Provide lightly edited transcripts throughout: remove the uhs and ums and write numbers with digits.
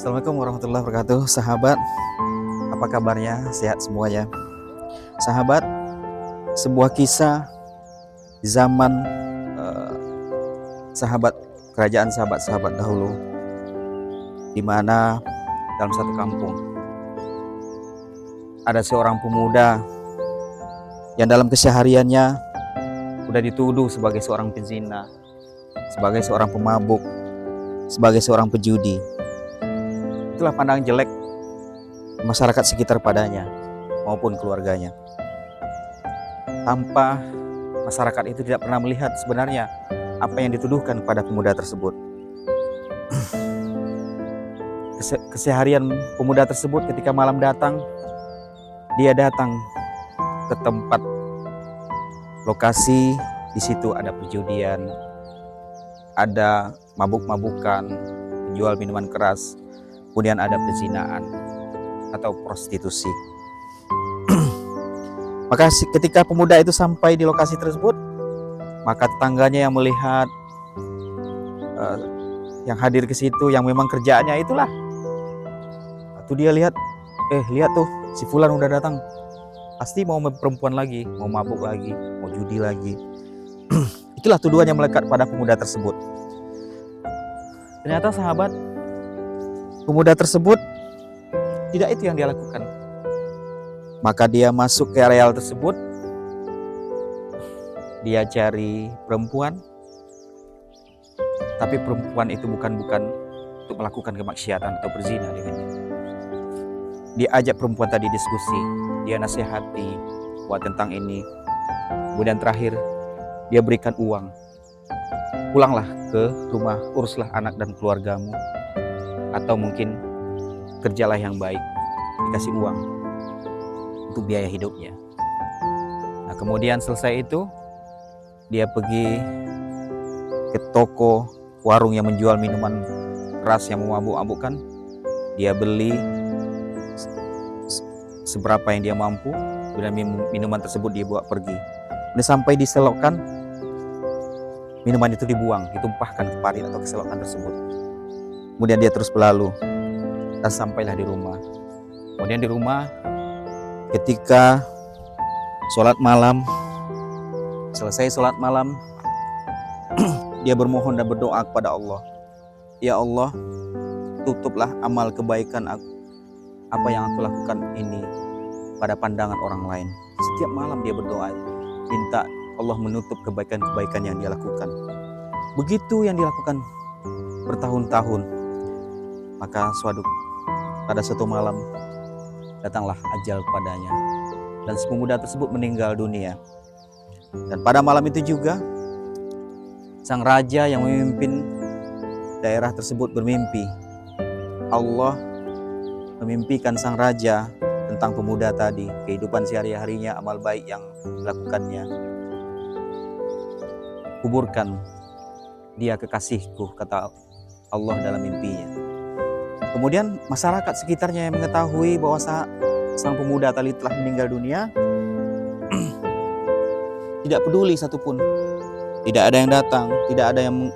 Assalamualaikum warahmatullahi wabarakatuh. Sahabat, apa kabarnya? Sehat semuanya. Sahabat, sebuah kisah di zaman kerajaan sahabat-sahabat dahulu, di mana dalam satu kampung ada seorang pemuda yang dalam kesehariannya sudah dituduh sebagai seorang pezina, sebagai seorang pemabuk, sebagai seorang pejudi. Itulah pandangan jelek masyarakat sekitar padanya maupun keluarganya. Tanpa masyarakat itu tidak pernah melihat sebenarnya apa yang dituduhkan kepada pemuda tersebut. Keseharian pemuda tersebut ketika malam datang, dia datang ke tempat lokasi. Di situ ada perjudian, ada mabuk-mabukan, penjual minuman keras, kemudian ada perzinaan atau prostitusi. Maka ketika pemuda itu sampai di lokasi tersebut, maka tetangganya yang melihat, yang hadir ke situ, yang memang kerjaannya itulah, waktu dia lihat, lihat tuh si Fulan udah datang, pasti mau perempuan lagi, mau mabuk lagi, mau judi lagi. Itulah tuduhan yang melekat pada pemuda tersebut. Ternyata sahabat, pemuda tersebut tidak itu yang dia lakukan. Maka dia masuk ke areal tersebut, dia cari perempuan, tapi perempuan itu bukan untuk melakukan kemaksiatan atau berzina dengannya. Dia ajak perempuan tadi diskusi, dia nasihati buat tentang ini. Kemudian terakhir dia berikan uang. Pulanglah ke rumah, uruslah anak dan keluargamu, atau mungkin kerjalah yang baik, dikasih uang untuk biaya hidupnya. Nah, kemudian selesai itu, dia pergi ke toko, warung yang menjual minuman keras yang memabuk-mabukkan. Dia beli seberapa yang dia mampu, kemudian minuman tersebut dia bawa pergi. Dia sampai diselokkan, minuman itu dibuang, ditumpahkan ke parit atau ke selokan tersebut. Kemudian dia terus berlalu dan sampailah di rumah. Kemudian di rumah, ketika sholat malam, selesai sholat malam, dia bermohon dan berdoa kepada Allah. Ya Allah, tutuplah amal kebaikan apa yang aku lakukan ini pada pandangan orang lain. Setiap malam dia berdoa, minta Allah menutup kebaikan-kebaikan yang dia lakukan. Begitu yang dilakukan bertahun-tahun. Maka pada suatu malam datanglah ajal padanya, dan si pemuda tersebut meninggal dunia. Dan pada malam itu juga sang raja yang memimpin daerah tersebut bermimpi. Allah memimpikan sang raja tentang pemuda tadi, kehidupan sehari-harinya, amal baik yang dilakukannya. Kuburkan dia kekasihku, kata Allah dalam mimpinya. Kemudian masyarakat sekitarnya yang mengetahui bahwa sang pemuda tadi telah meninggal dunia, tidak peduli satupun. Tidak ada yang datang, tidak ada yang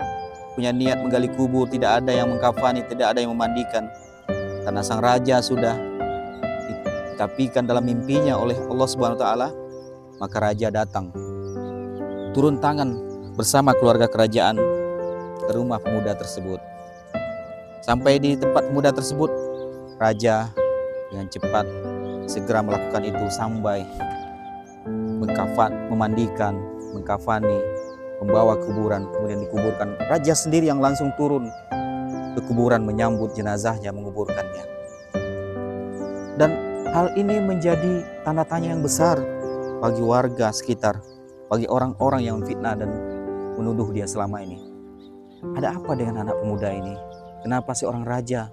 punya niat menggali kubur, tidak ada yang mengkafani, tidak ada yang memandikan. Karena sang raja sudah ditapikan dalam mimpinya oleh Allah Subhanahu wa taala, maka raja datang, turun tangan bersama keluarga kerajaan ke rumah pemuda tersebut. Sampai di tempat pemuda tersebut, raja dengan cepat segera melakukan itu sampai memandikan, mengkafani, membawa kuburan, kemudian dikuburkan. Raja sendiri yang langsung turun ke kuburan menyambut jenazahnya, menguburkannya. Dan hal ini menjadi tanda tanya yang besar bagi warga sekitar, bagi orang-orang yang fitnah dan menuduh dia selama ini. Ada apa dengan anak pemuda ini? Kenapa seorang raja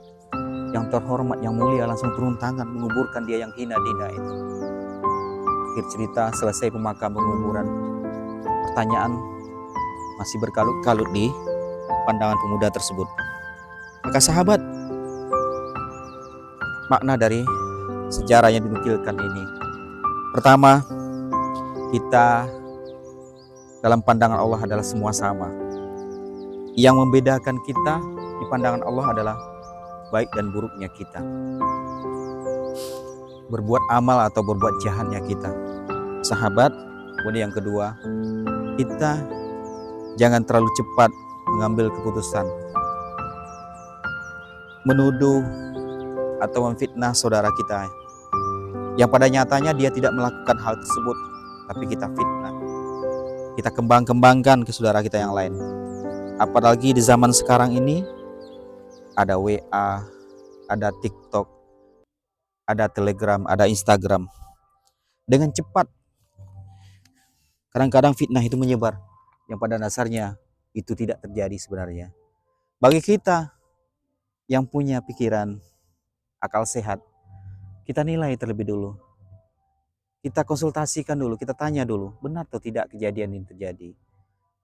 yang terhormat, yang mulia langsung turun tangan menguburkan dia yang hina-dina itu? Akhir cerita, selesai pemakaman penguburan, pertanyaan masih berkalut-kalut di pandangan pemuda tersebut. Maka sahabat, makna dari sejarah yang dinukilkan ini, pertama, kita dalam pandangan Allah adalah semua sama. Yang membedakan kita di pandangan Allah adalah baik dan buruknya kita, berbuat amal atau berbuat jahatnya kita. Sahabat, kemudian yang kedua, kita jangan terlalu cepat mengambil keputusan menuduh atau memfitnah saudara kita yang pada nyatanya dia tidak melakukan hal tersebut, tapi kita fitnah, kita kembang-kembangkan ke saudara kita yang lain. Apalagi di zaman sekarang ini ada WA, ada TikTok, ada Telegram, ada Instagram. Dengan cepat kadang-kadang fitnah itu menyebar yang pada dasarnya itu tidak terjadi sebenarnya. Bagi kita yang punya pikiran akal sehat, kita nilai terlebih dulu. Kita konsultasikan dulu, kita tanya dulu, benar atau tidak kejadian ini terjadi.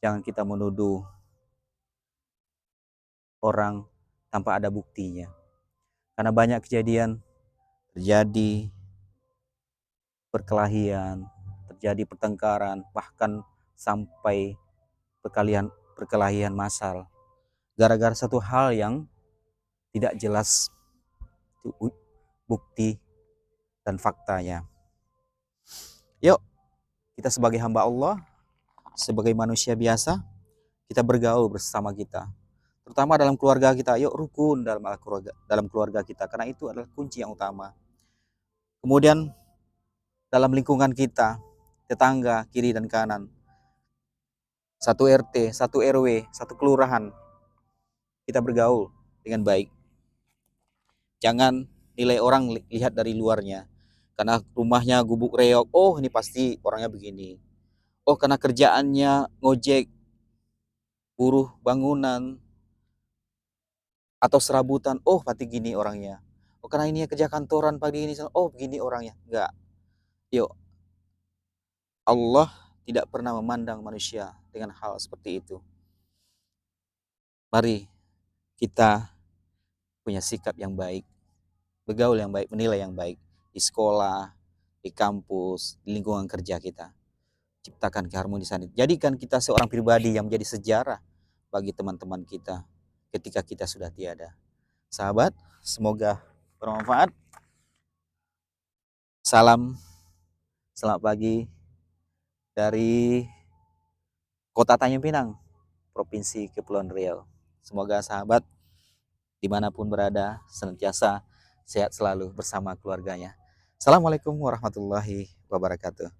Jangan kita menuduh orang tanpa ada buktinya. Karena banyak kejadian terjadi perkelahian, terjadi pertengkaran, bahkan sampai perkelahian massal. Gara-gara satu hal yang tidak jelas bukti dan faktanya. Yuk, kita sebagai hamba Allah, sebagai manusia biasa, kita bergaul bersama kita. Terutama dalam keluarga kita, yuk rukun dalam keluarga kita, karena itu adalah kunci yang utama. Kemudian dalam lingkungan kita, tetangga, kiri dan kanan, satu RT, satu RW, satu kelurahan, kita bergaul dengan baik. Jangan nilai orang lihat dari luarnya. Karena rumahnya gubuk reok, oh ini pasti orangnya begini. Oh karena kerjaannya ngojek, buruh bangunan, atau serabutan, oh pasti gini orangnya. Oh karena ini kerja kantoran pagi ini, oh begini orangnya. Enggak. Yuk, Allah tidak pernah memandang manusia dengan hal seperti itu. Mari kita punya sikap yang baik, bergaul yang baik, menilai yang baik di sekolah, di kampus, di lingkungan kerja kita. Ciptakan keharmonisan itu. Jadikan kita seorang pribadi yang menjadi sejarah bagi teman-teman kita ketika kita sudah tiada. Sahabat, semoga bermanfaat. Salam, selamat pagi dari Kota Tanjung Pinang, Provinsi Kepulauan Riau. Semoga sahabat dimanapun berada senantiasa sehat selalu bersama keluarganya. Assalamualaikum warahmatullahi wabarakatuh.